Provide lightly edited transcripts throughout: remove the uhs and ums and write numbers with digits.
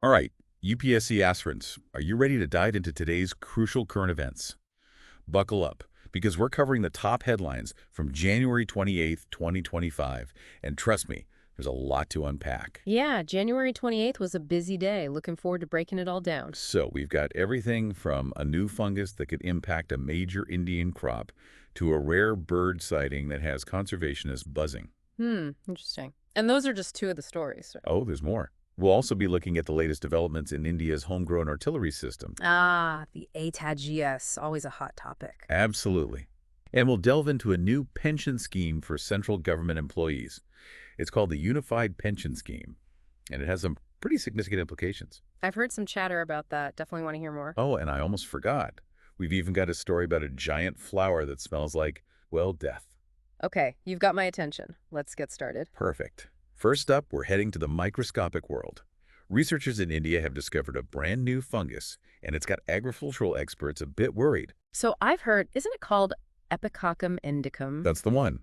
All right, UPSC aspirants, are you ready to dive into today's crucial current events? Buckle up, because we're covering the top headlines from January 28th, 2025, and trust me, there's a lot to unpack. Yeah, January 28th was a busy day. Looking forward to breaking it all down. So we've got everything from a new fungus that could impact a major Indian crop to a rare bird sighting that has conservationists buzzing. Interesting. And those are just two of the stories. Right? Oh, there's more. We'll also be looking at the latest developments in India's homegrown artillery system. Ah, the ATAGS, always a hot topic. Absolutely. And we'll delve into a new pension scheme for central government employees. It's called the Unified Pension Scheme, and it has some pretty significant implications. I've heard some chatter about that. Definitely want to hear more. Oh, and I almost forgot. We've even got a story about a giant flower that smells like, well, death. Okay, you've got my attention. Let's get started. Perfect. First up, we're heading to the microscopic world. Researchers in India have discovered a brand new fungus, and it's got agricultural experts a bit worried. So I've heard, isn't it called Epicoccum indicum? That's the one.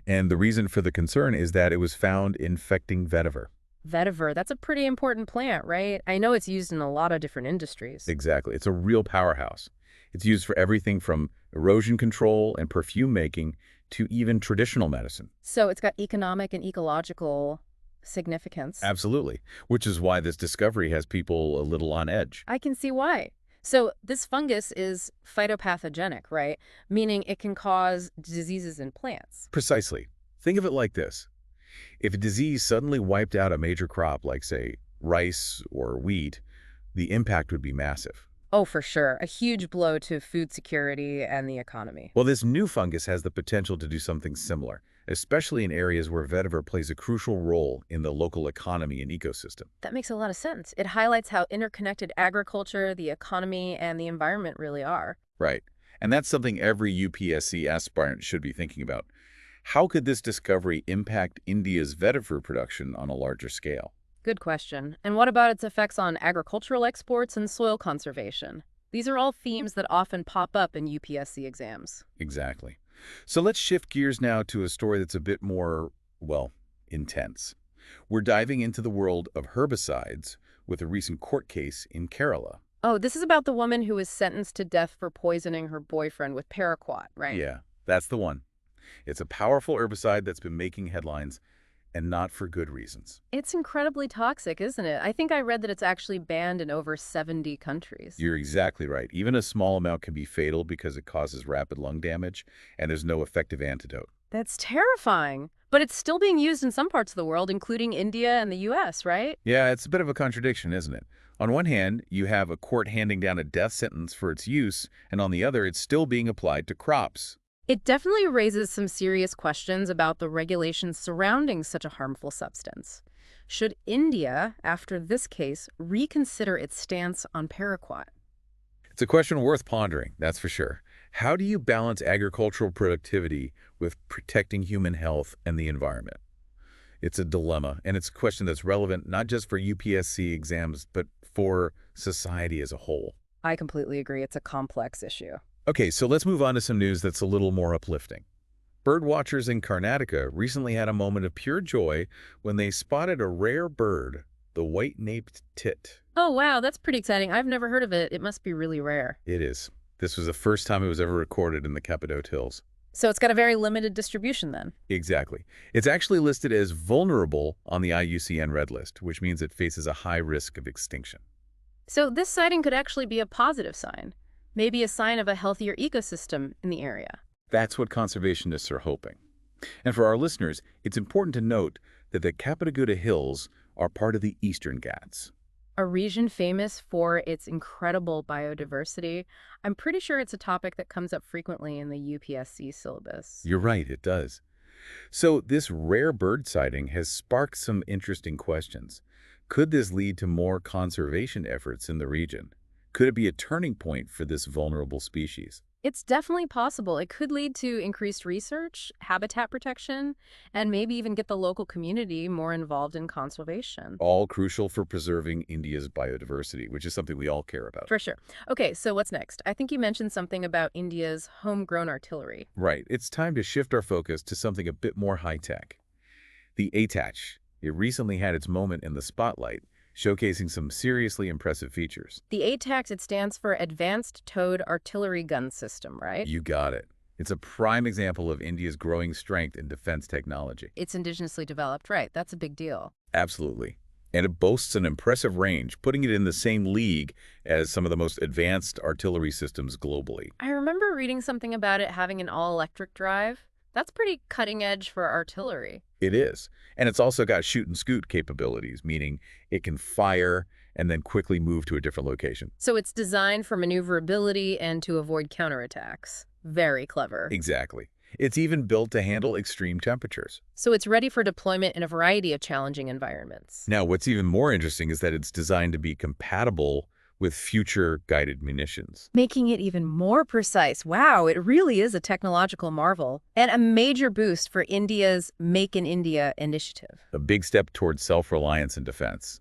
And the reason for the concern is that it was found infecting vetiver. Vetiver, that's a pretty important plant, right? I know it's used in a lot of different industries. Exactly. It's a real powerhouse. It's used for everything from erosion control and perfume making to even traditional medicine. So it's got economic and ecological significance. Absolutely. Which is why this discovery has people a little on edge. I can see why. So this fungus is phytopathogenic, right? Meaning it can cause diseases in plants. Precisely. Think of it like this. If a disease suddenly wiped out a major crop like, say, rice or wheat, the impact would be massive. Oh, for sure. A huge blow to food security and the economy. Well, this new fungus has the potential to do something similar, especially in areas where vetiver plays a crucial role in the local economy and ecosystem. That makes a lot of sense. It highlights how interconnected agriculture, the economy, and the environment really are. Right. And that's something every UPSC aspirant should be thinking about. How could this discovery impact India's vetiver production on a larger scale? Good question. And what about its effects on agricultural exports and soil conservation? These are all themes that often pop up in UPSC exams. Exactly. So let's shift gears now to a story that's a bit more, well, intense. We're diving into the world of herbicides with a recent court case in Kerala. Oh, this is about the woman who was sentenced to death for poisoning her boyfriend with paraquat, right? Yeah, that's the one. It's a powerful herbicide that's been making headlines, and not for good reasons. It's incredibly toxic, isn't it? I think I read that it's actually banned in over 70 countries. You're exactly right. Even a small amount can be fatal because it causes rapid lung damage, and there's no effective antidote. That's terrifying. But it's still being used in some parts of the world, including India and the US, right? Yeah, it's a bit of a contradiction, isn't it? On one hand, you have a court handing down a death sentence for its use, and on the other, it's still being applied to crops. It definitely raises some serious questions about the regulations surrounding such a harmful substance. Should India, after this case, reconsider its stance on paraquat? It's a question worth pondering, that's for sure. How do you balance agricultural productivity with protecting human health and the environment? It's a dilemma, and it's a question that's relevant not just for UPSC exams, but for society as a whole. I completely agree. It's a complex issue. Okay, so let's move on to some news that's a little more uplifting. Bird watchers in Karnataka recently had a moment of pure joy when they spotted a rare bird, the white-naped tit. Oh, wow, that's pretty exciting. I've never heard of it. It must be really rare. It is. This was the first time it was ever recorded in the Cappadoce Hills. So it's got a very limited distribution then. Exactly. It's actually listed as vulnerable on the IUCN Red List, which means it faces a high risk of extinction. So this sighting could actually be a positive sign. Maybe a sign of a healthier ecosystem in the area. That's what conservationists are hoping. And for our listeners, it's important to note that the Cappadoce Hills are part of the Eastern Ghats. A region famous for its incredible biodiversity. I'm pretty sure it's a topic that comes up frequently in the UPSC syllabus. You're right, it does. So this rare bird sighting has sparked some interesting questions. Could this lead to more conservation efforts in the region? Could it be a turning point for this vulnerable species? It's definitely possible. It could lead to increased research, habitat protection, and maybe even get the local community more involved in conservation. All crucial for preserving India's biodiversity, which is something we all care about. For sure. Okay, so what's next? I think you mentioned something about India's homegrown artillery. Right. It's time to shift our focus to something a bit more high-tech. The ATAGS. It recently had its moment in the spotlight showcasing some seriously impressive features. The ATAGS, it stands for Advanced Towed Artillery Gun System, right? You got it. It's a prime example of India's growing strength in defense technology. It's indigenously developed, right? That's a big deal. Absolutely. And it boasts an impressive range, putting it in the same league as some of the most advanced artillery systems globally. I remember reading something about it having an all-electric drive. That's pretty cutting edge for artillery. It is. And it's also got shoot and scoot capabilities, meaning it can fire and then quickly move to a different location. So it's designed for maneuverability and to avoid counterattacks. Very clever. Exactly. It's even built to handle extreme temperatures. So it's ready for deployment in a variety of challenging environments. Now, what's even more interesting is that it's designed to be compatible with future guided munitions. Making it even more precise. Wow, it really is a technological marvel. And a major boost for India's Make in India initiative. A big step towards self-reliance and defense.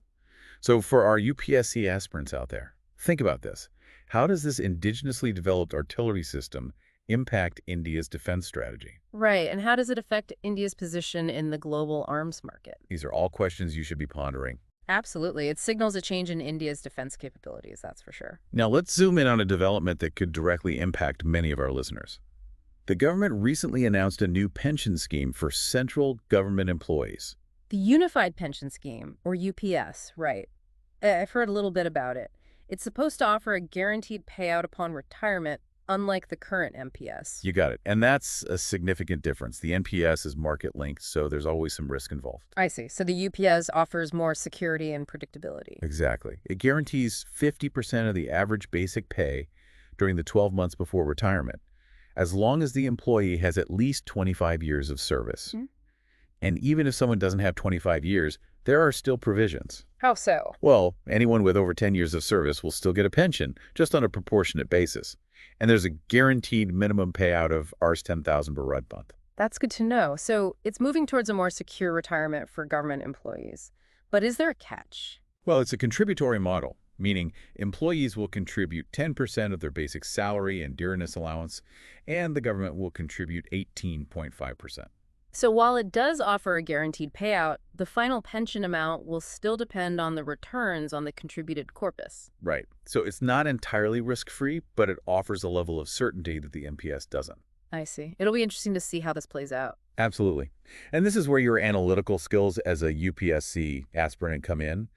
So for our UPSC aspirants out there, think about this. How does this indigenously developed artillery system impact India's defense strategy? Right, and how does it affect India's position in the global arms market? These are all questions you should be pondering. Absolutely. It signals a change in India's defense capabilities, that's for sure. Now let's zoom in on a development that could directly impact many of our listeners. The government recently announced a new pension scheme for central government employees. The Unified Pension Scheme, or UPS, right. I've heard a little bit about it. It's supposed to offer a guaranteed payout upon retirement, unlike the current NPS. You got it. And that's a significant difference. The NPS is market-linked, so there's always some risk involved. I see. So the UPS offers more security and predictability. Exactly. It guarantees 50% of the average basic pay during the 12 months before retirement, as long as the employee has at least 25 years of service. Mm-hmm. And even if someone doesn't have 25 years, there are still provisions. How so? Well, anyone with over 10 years of service will still get a pension, just on a proportionate basis. And there's a guaranteed minimum payout of Rs 10,000 per month. That's good to know. So it's moving towards a more secure retirement for government employees. But is there a catch? Well, it's a contributory model, meaning employees will contribute 10% of their basic salary and dearness allowance, and the government will contribute 18.5%. So while it does offer a guaranteed payout, the final pension amount will still depend on the returns on the contributed corpus. Right. So it's not entirely risk-free, but it offers a level of certainty that the NPS doesn't. I see. It'll be interesting to see how this plays out. Absolutely. And this is where your analytical skills as a UPSC aspirant come in.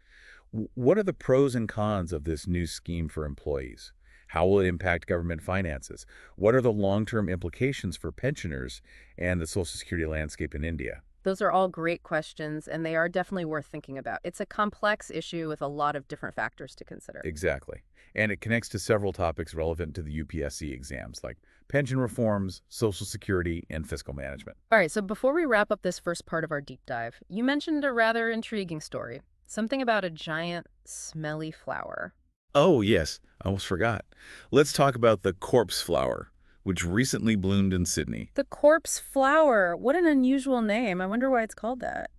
What are the pros and cons of this new scheme for employees? How will it impact government finances? What are the long-term implications for pensioners and the Social Security landscape in India? Those are all great questions, and they are definitely worth thinking about. It's a complex issue with a lot of different factors to consider. Exactly. And it connects to several topics relevant to the UPSC exams, like pension reforms, Social Security, and fiscal management. All right, so before we wrap up this first part of our deep dive, you mentioned a rather intriguing story. Something about a giant, smelly flower. Oh, yes. I almost forgot. Let's talk about the corpse flower, which recently bloomed in Sydney. The corpse flower. What an unusual name. I wonder why it's called that.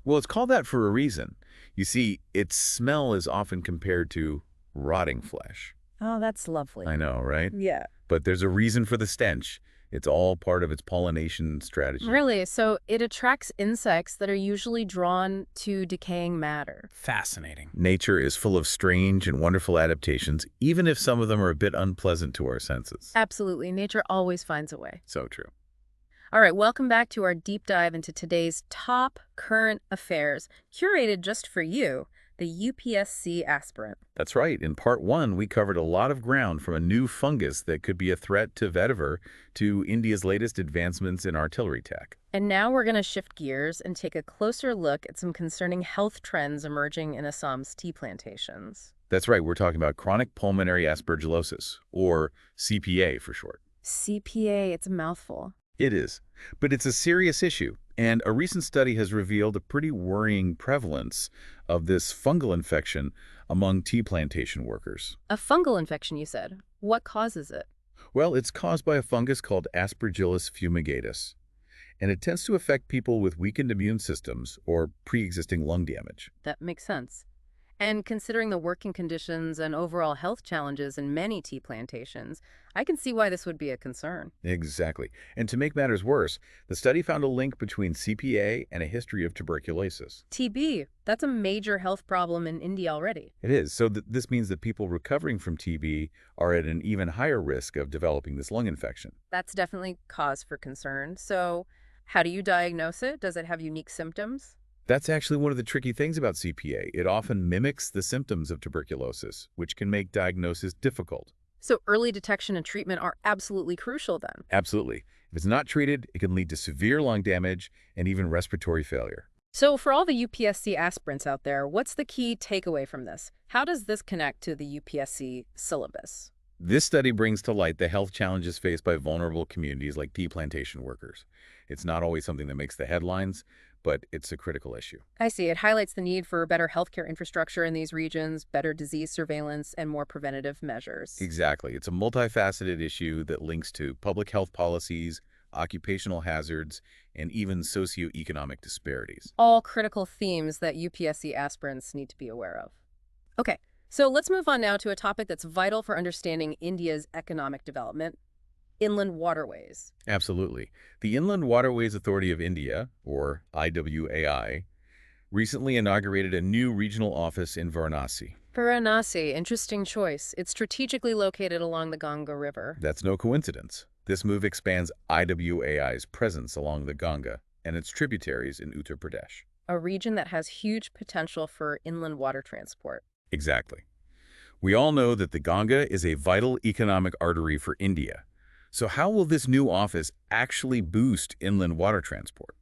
Well, it's called that for a reason. You see, its smell is often compared to rotting flesh. Oh, that's lovely. I know, right? Yeah. But there's a reason for the stench. It's all part of its pollination strategy. Really? So it attracts insects that are usually drawn to decaying matter. Fascinating. Nature is full of strange and wonderful adaptations, even if some of them are a bit unpleasant to our senses. Absolutely. Nature always finds a way. So true. All right, welcome back to our deep dive into today's top current affairs, curated just for you, the UPSC aspirant. That's right. In part one, we covered a lot of ground, from a new fungus that could be a threat to vetiver to India's latest advancements in artillery tech. And now we're going to shift gears and take a closer look at some concerning health trends emerging in Assam's tea plantations. That's right. We're talking about chronic pulmonary aspergillosis, or CPA for short. CPA, it's a mouthful. It is, but it's a serious issue, and a recent study has revealed a pretty worrying prevalence of this fungal infection among tea plantation workers. A fungal infection, you said. What causes it? Well, it's caused by a fungus called Aspergillus fumigatus, and it tends to affect people with weakened immune systems or pre-existing lung damage. That makes sense. And considering the working conditions and overall health challenges in many tea plantations, I can see why this would be a concern. Exactly. And to make matters worse, the study found a link between CPA and a history of tuberculosis. TB, that's a major health problem in India already. It is. So this means that people recovering from TB are at an even higher risk of developing this lung infection. That's definitely cause for concern. So, how do you diagnose it? Does it have unique symptoms? That's actually one of the tricky things about CPA. It often mimics the symptoms of tuberculosis, which can make diagnosis difficult. So, early detection and treatment are absolutely crucial then. Absolutely. If it's not treated, it can lead to severe lung damage and even respiratory failure. So, for all the UPSC aspirants out there, what's the key takeaway from this? How does this connect to the UPSC syllabus? This study brings to light the health challenges faced by vulnerable communities like tea plantation workers. It's not always something that makes the headlines, but it's a critical issue. I see. It highlights the need for better healthcare infrastructure in these regions, better disease surveillance, and more preventative measures. Exactly. It's a multifaceted issue that links to public health policies, occupational hazards, and even socioeconomic disparities. All critical themes that UPSC aspirants need to be aware of. Okay, so let's move on now to a topic that's vital for understanding India's economic development: inland waterways. Absolutely. The Inland Waterways Authority of India, or IWAI, recently inaugurated a new regional office in Varanasi. Varanasi, interesting choice. It's strategically located along the Ganga River. That's no coincidence. This move expands IWAI's presence along the Ganga and its tributaries in Uttar Pradesh. A region that has huge potential for inland water transport. Exactly. We all know that the Ganga is a vital economic artery for India. So how will this new office actually boost inland water transport?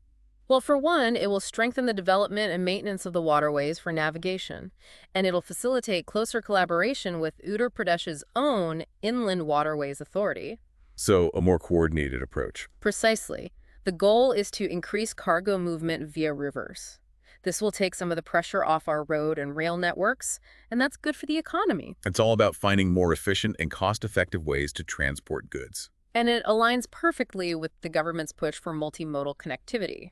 Well, for one, it will strengthen the development and maintenance of the waterways for navigation, and it'll facilitate closer collaboration with Uttar Pradesh's own Inland Waterways Authority. So a more coordinated approach. Precisely. The goal is to increase cargo movement via rivers. This will take some of the pressure off our road and rail networks, and that's good for the economy. It's all about finding more efficient and cost-effective ways to transport goods. And it aligns perfectly with the government's push for multimodal connectivity.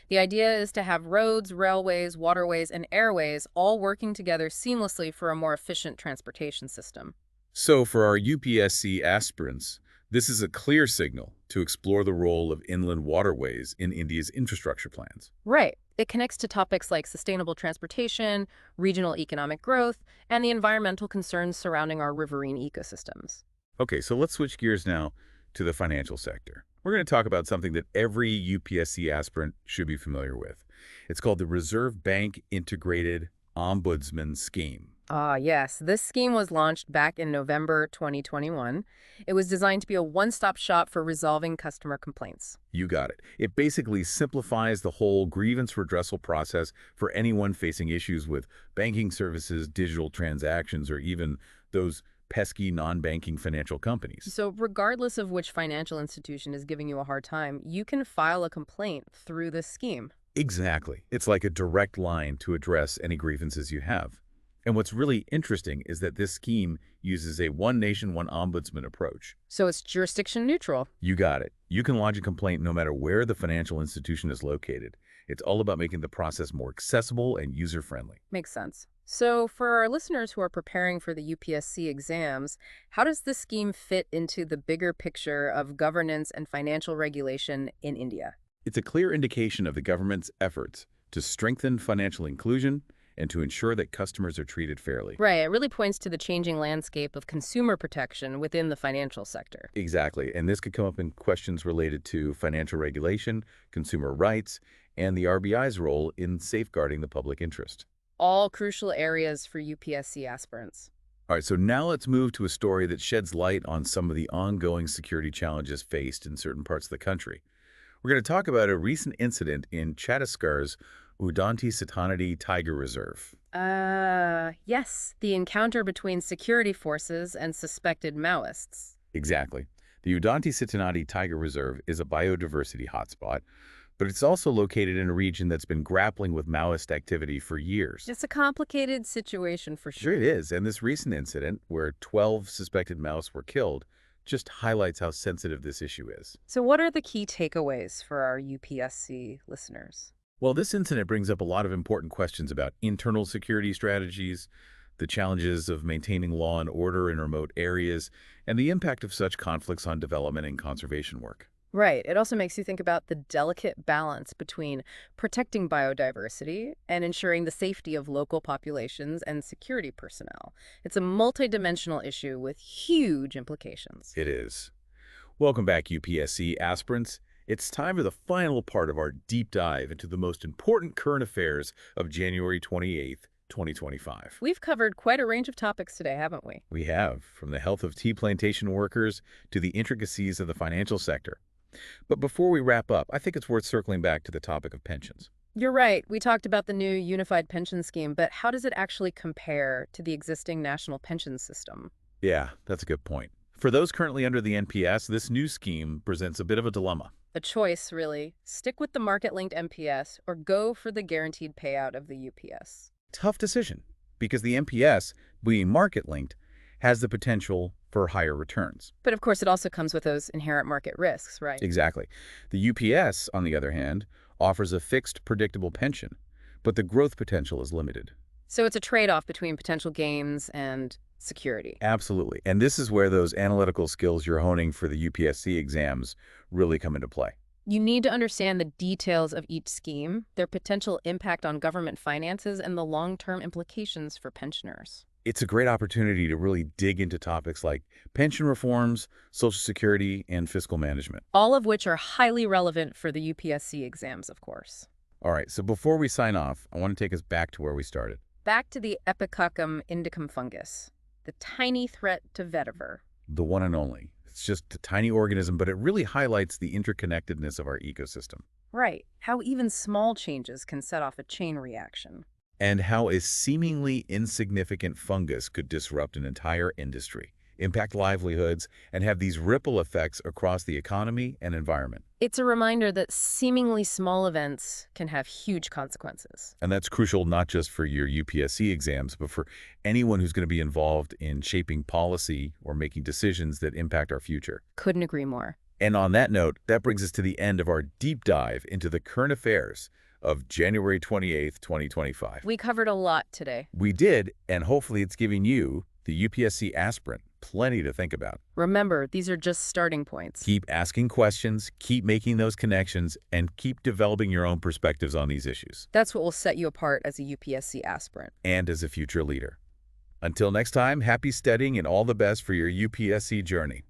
The idea is to have roads, railways, waterways, and airways all working together seamlessly for a more efficient transportation system. So for our UPSC aspirants, this is a clear signal to explore the role of inland waterways in India's infrastructure plans. Right. It connects to topics like sustainable transportation, regional economic growth, and the environmental concerns surrounding our riverine ecosystems. Okay, so let's switch gears now to the financial sector. We're going to talk about something that every UPSC aspirant should be familiar with. It's called the Reserve Bank-Integrated Ombudsman Scheme. Ah, yes. This scheme was launched back in November 2021. It was designed to be a one-stop shop for resolving customer complaints. You got it. It basically simplifies the whole grievance redressal process for anyone facing issues with banking services, digital transactions, or even those pesky non-banking financial companies. So regardless of which financial institution is giving you a hard time, you can file a complaint through this scheme. Exactly. It's like a direct line to address any grievances you have. And what's really interesting is that this scheme uses a one nation, one ombudsman approach. So it's jurisdiction neutral. You got it. You can lodge a complaint no matter where the financial institution is located. It's all about making the process more accessible and user-friendly. Makes sense. So for our listeners who are preparing for the UPSC exams, how does this scheme fit into the bigger picture of governance and financial regulation in India? It's a clear indication of the government's efforts to strengthen financial inclusion and to ensure that customers are treated fairly. Right. It really points to the changing landscape of consumer protection within the financial sector. Exactly. And this could come up in questions related to financial regulation, consumer rights, and the RBI's role in safeguarding the public interest. All crucial areas for UPSC aspirants. All right, so now let's move to a story that sheds light on some of the ongoing security challenges faced in certain parts of the country. We're going to talk about a recent incident in Chhattisgarh's Udanti Sitanadi Tiger Reserve. Yes, the encounter between security forces and suspected Maoists. Exactly. The Udanti Sitanadi Tiger Reserve is a biodiversity hotspot, but it's also located in a region that's been grappling with Maoist activity for years. It's a complicated situation for Sure sure. it is, and this recent incident, where 12 suspected Maoists were killed, just highlights how sensitive this issue is. So what are the key takeaways for our UPSC listeners? Well, this incident brings up a lot of important questions about internal security strategies, the challenges of maintaining law and order in remote areas, and the impact of such conflicts on development and conservation work. Right. It also makes you think about the delicate balance between protecting biodiversity and ensuring the safety of local populations and security personnel. It's a multidimensional issue with huge implications. It is. Welcome back, UPSC aspirants. It's time for the final part of our deep dive into the most important current affairs of January 28th, 2025. We've covered quite a range of topics today, haven't we? We have, from the health of tea plantation workers to the intricacies of the financial sector. But before we wrap up, I think it's worth circling back to the topic of pensions. You're right. We talked about the new unified pension scheme, but how does it actually compare to the existing national pension system? Yeah, that's a good point. For those currently under the NPS, this new scheme presents a bit of a dilemma. A choice, really. Stick with the market-linked MPS or go for the guaranteed payout of the UPS. Tough decision, because the NPS, being market-linked, has the potential for higher returns. But of course, it also comes with those inherent market risks, right? Exactly. The UPS, on the other hand, offers a fixed, predictable pension, but the growth potential is limited. So it's a trade-off between potential gains and security. Absolutely. And this is where those analytical skills you're honing for the UPSC exams really come into play. You need to understand the details of each scheme, their potential impact on government finances, and the long-term implications for pensioners. It's a great opportunity to really dig into topics like pension reforms, Social Security, and fiscal management. All of which are highly relevant for the UPSC exams, of course. All right, so before we sign off, I want to take us back to where we started. Back to the Epicoccum indicum fungus, the tiny threat to vetiver. The one and only. It's just a tiny organism, but it really highlights the interconnectedness of our ecosystem. Right, how even small changes can set off a chain reaction. And how a seemingly insignificant fungus could disrupt an entire industry, impact livelihoods, and have these ripple effects across the economy and environment. It's a reminder that seemingly small events can have huge consequences. And that's crucial not just for your UPSC exams, but for anyone who's going to be involved in shaping policy or making decisions that impact our future. Couldn't agree more. And on that note, that brings us to the end of our deep dive into the current affairs of January 28th, 2025. We covered a lot today. We did, and hopefully it's giving you, the UPSC aspirant, plenty to think about. Remember, these are just starting points. Keep asking questions, keep making those connections, and keep developing your own perspectives on these issues. That's what will set you apart as a UPSC aspirant. And as a future leader. Until next time, happy studying and all the best for your UPSC journey.